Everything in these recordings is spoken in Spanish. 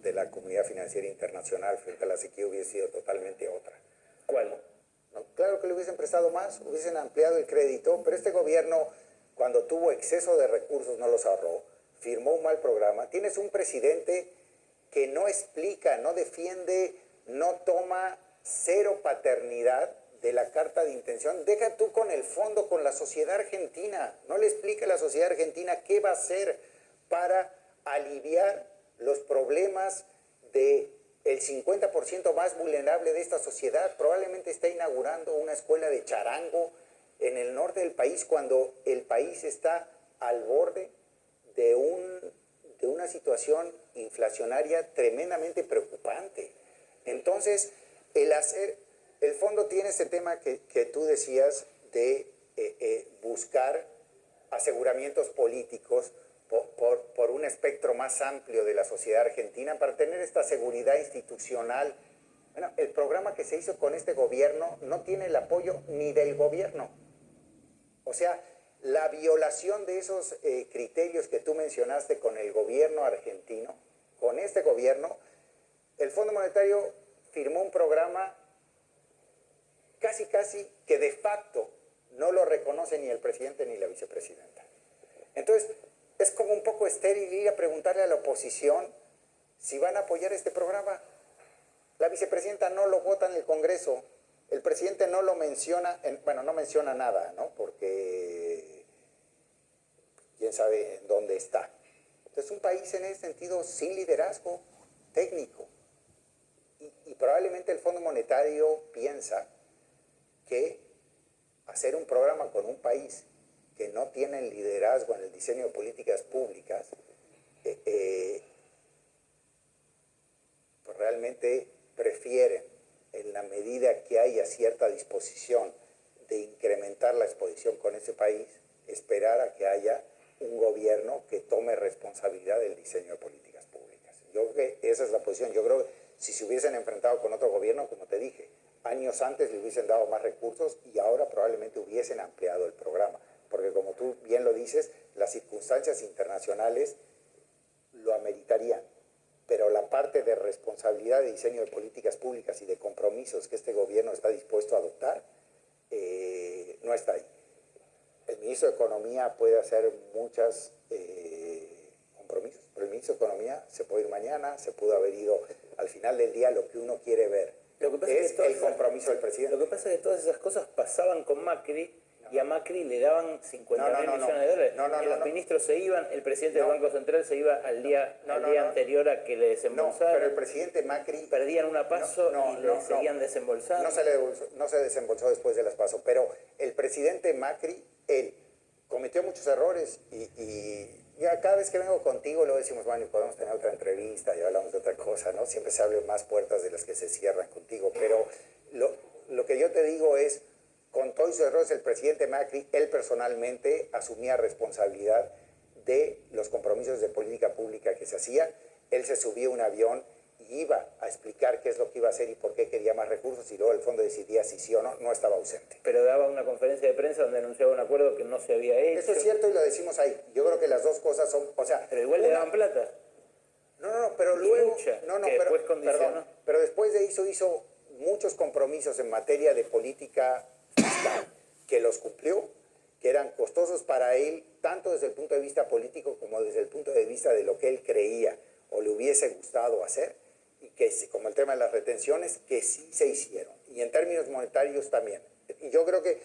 de la comunidad financiera internacional frente a la sequía hubiese sido totalmente otra. ¿Cuál? No, claro que le hubiesen prestado más, hubiesen ampliado el crédito, pero este gobierno, cuando tuvo exceso de recursos, no los ahorró, firmó un mal programa. Tienes un presidente que no explica, no defiende, no toma cero paternidad de la carta de intención. Deja tú con el fondo, con la sociedad argentina. No le explica a la sociedad argentina qué va a hacer para aliviar los problemas de el 50% más vulnerable de esta sociedad. Probablemente está inaugurando una escuela de charango en el norte del país cuando el país está al borde de una situación inflacionaria tremendamente preocupante. Entonces, el fondo tiene ese tema que tú decías de buscar aseguramientos políticos por un espectro más amplio de la sociedad argentina para tener esta seguridad institucional. Bueno, el programa que se hizo con este gobierno no tiene el apoyo ni del gobierno. O sea, la violación de esos criterios que tú mencionaste con el gobierno argentino, con este gobierno, el Fondo Monetario firmó un programa casi que de facto no lo reconoce ni el presidente ni la vicepresidenta. Entonces, es como un poco estéril ir a preguntarle a la oposición si van a apoyar este programa. La vicepresidenta no lo vota en el Congreso, el presidente no lo menciona, bueno, no menciona nada, ¿no? Porque quién sabe en dónde está. Entonces, un país en ese sentido sin liderazgo técnico. Y probablemente el Fondo Monetario piensa que hacer un programa con un país que no tiene el liderazgo en el diseño de políticas públicas, pues realmente prefieren, en la medida que haya cierta disposición de incrementar la exposición con ese país, esperar a que haya un gobierno que tome responsabilidad del diseño de políticas públicas. Yo creo que esa es la posición. Yo creo que si se hubiesen enfrentado con otro gobierno, como te dije, años antes le hubiesen dado más recursos y ahora probablemente hubiesen ampliado el programa. Porque como tú bien lo dices, las circunstancias internacionales lo ameritarían. Pero la parte de responsabilidad de diseño de políticas públicas y de compromisos que este gobierno está dispuesto a adoptar, no está ahí. El ministro de Economía puede hacer muchos compromisos, pero el ministro de Economía se puede ir mañana, se pudo haber ido al final del día. Lo que uno quiere ver es el compromiso del presidente. Lo que pasa es que todas esas cosas pasaban con Macri. Y a Macri le daban 50.000 millones de dólares. Los ministros se iban, el presidente del Banco Central se iba al día anterior a que le desembolsaran. Pero el presidente Macri... Perdían una PASO y le seguían desembolsando. No se desembolsó después de las PASO, pero el presidente Macri, él cometió muchos errores y ya cada vez que vengo contigo lo decimos, bueno, podemos tener otra entrevista y hablamos de otra cosa, ¿no? Siempre se abren más puertas de las que se cierran contigo, pero lo que yo te digo es, con todos sus errores, el presidente Macri, él personalmente asumía responsabilidad de los compromisos de política pública que se hacían. Él se subía a un avión y iba a explicar qué es lo que iba a hacer y por qué quería más recursos, y luego el fondo decidía si sí o no, no estaba ausente. Pero daba una conferencia de prensa donde anunciaba un acuerdo que no se había hecho. Eso es cierto y lo decimos ahí. Yo creo que las dos cosas son, o sea... Pero igual le daban plata. Pero luego... Mucha, pero después de eso hizo muchos compromisos en materia de política fiscal, que los cumplió, que eran costosos para él, tanto desde el punto de vista político como desde el punto de vista de lo que él creía o le hubiese gustado hacer, y que, como el tema de las retenciones, que sí se hicieron, y en términos monetarios también. Y yo creo que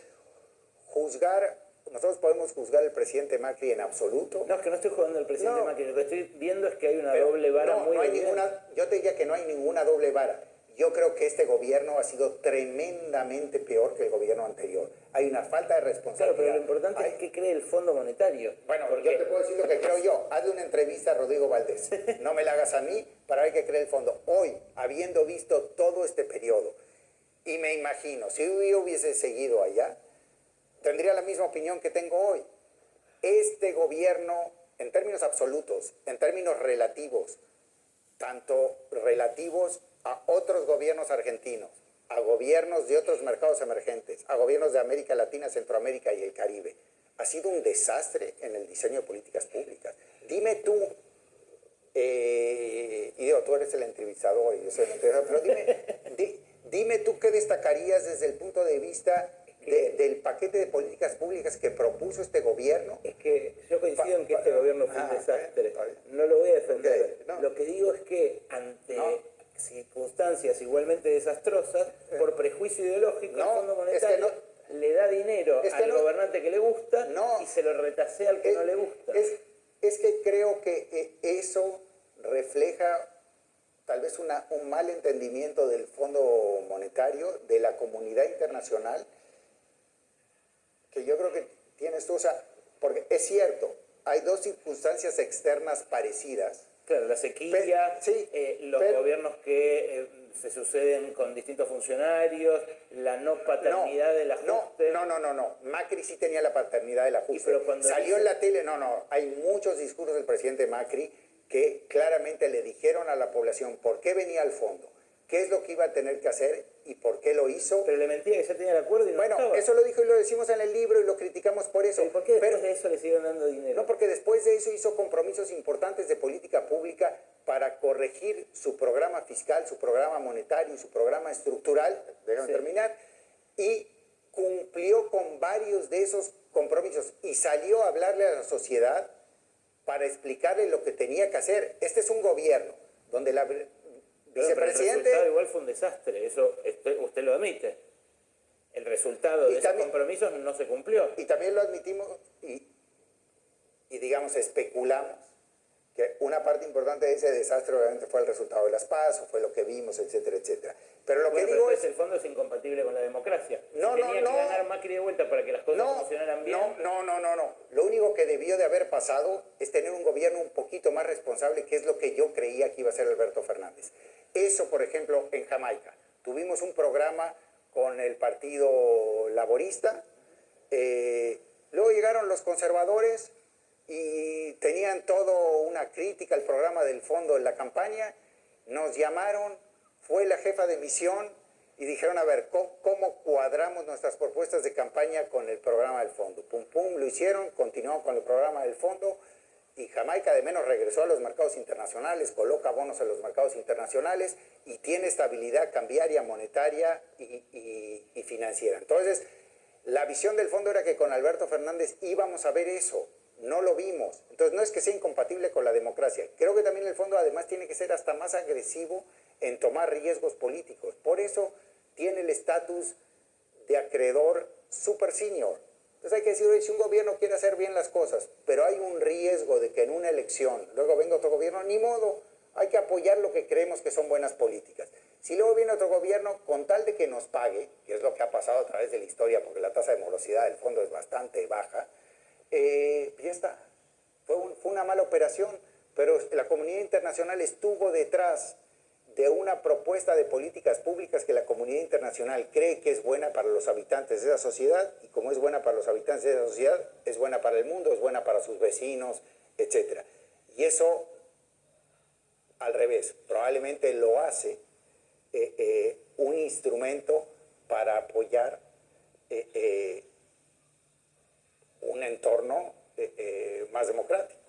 nosotros podemos juzgar al presidente Macri en absoluto. No, es que no estoy jugando al presidente Macri, lo que estoy viendo es que hay una doble vara muy yo te diría que no hay ninguna doble vara. Yo creo que este gobierno ha sido tremendamente peor que el gobierno anterior. Hay una falta de responsabilidad. Claro, pero lo importante es qué cree el Fondo Monetario. Bueno, yo te puedo decir lo que creo yo. Hazle una entrevista a Rodrigo Valdés. No me la hagas a mí para ver qué cree el Fondo. Hoy, habiendo visto todo este periodo, y me imagino, si yo hubiese seguido allá, tendría la misma opinión que tengo hoy. Este gobierno, en términos absolutos, en términos relativos, tanto relativos a otros gobiernos argentinos, a gobiernos de otros mercados emergentes, a gobiernos de América Latina, Centroamérica y el Caribe, ha sido un desastre en el diseño de políticas públicas. Dime tú Y digo, tú eres el entrevistador y yo soy el entrevistador, pero dime tú qué destacarías desde el punto de vista del paquete de políticas públicas que propuso este gobierno. Es que yo coincido en que este gobierno fue un desastre. No lo voy a defender. Okay, no. Lo que digo es que ante circunstancias igualmente desastrosas, por prejuicio ideológico, el Fondo Monetario le da dinero al gobernante que le gusta y se lo retasea al que no le gusta. Es que creo que eso refleja tal vez un mal entendimiento del Fondo Monetario, de la comunidad internacional, que yo creo que tienes tú, o sea, porque es cierto, hay dos circunstancias externas parecidas. Claro, la sequía, los gobiernos que se suceden con distintos funcionarios, la no paternidad del ajuste. No. Macri sí tenía la paternidad del ajuste. Salió en la tele, hay muchos discursos del presidente Macri que claramente le dijeron a la población por qué venía al fondo, qué es lo que iba a tener que hacer y por qué lo hizo. Pero le mentía que ya tenía el acuerdo y no estaba. Eso lo dijo y lo decimos en el libro y lo criticamos por eso. ¿Y por qué después de eso le siguieron dando dinero? No, porque después de eso hizo compromisos importantes de política pública para corregir su programa fiscal, su programa monetario y su programa estructural, déjame terminar, y cumplió con varios de esos compromisos y salió a hablarle a la sociedad para explicarle lo que tenía que hacer. Este es un gobierno donde la vicepresidente... El resultado igual fue un desastre, eso usted lo admite. El resultado de esos compromisos no se cumplió. Y también lo admitimos y digamos, especulamos que una parte importante de ese desastre obviamente fue el resultado de las PASO, fue lo que vimos, etcétera, etcétera. Pero lo que digo es... el fondo es incompatible con la democracia. Tenía que ganar Macri de vuelta para que las cosas funcionaran bien. No. Lo único que debió de haber pasado es tener un gobierno un poquito más responsable, que es lo que yo creía que iba a ser Alberto Fernández. Eso, por ejemplo, en Jamaica. Tuvimos un programa con el Partido Laborista, luego llegaron los conservadores y tenían todo una crítica al programa del fondo en la campaña, nos llamaron, fue la jefa de misión y dijeron, a ver, ¿cómo cuadramos nuestras propuestas de campaña con el programa del fondo? Pum, pum, lo hicieron, continuó con el programa del fondo y Jamaica de menos regresó a los mercados internacionales, coloca bonos en los mercados internacionales y tiene estabilidad cambiaria, monetaria y financiera. Entonces, la visión del fondo era que con Alberto Fernández íbamos a ver eso. No lo vimos. Entonces no es que sea incompatible con la democracia. Creo que también el fondo además tiene que ser hasta más agresivo en tomar riesgos políticos. Por eso tiene el estatus de acreedor super senior. Entonces hay que decir, oye, si un gobierno quiere hacer bien las cosas, pero hay un riesgo de que en una elección luego venga otro gobierno, ni modo, hay que apoyar lo que creemos que son buenas políticas. Si luego viene otro gobierno, con tal de que nos pague, que es lo que ha pasado a través de la historia, porque la tasa de morosidad del fondo es bastante baja, ya está. Fue una mala operación, pero la comunidad internacional estuvo detrás de una propuesta de políticas públicas que la comunidad internacional cree que es buena para los habitantes de esa sociedad, y como es buena para los habitantes de esa sociedad, es buena para el mundo, es buena para sus vecinos, etc. Y eso, al revés, probablemente lo hace un instrumento para apoyar un entorno más democrático.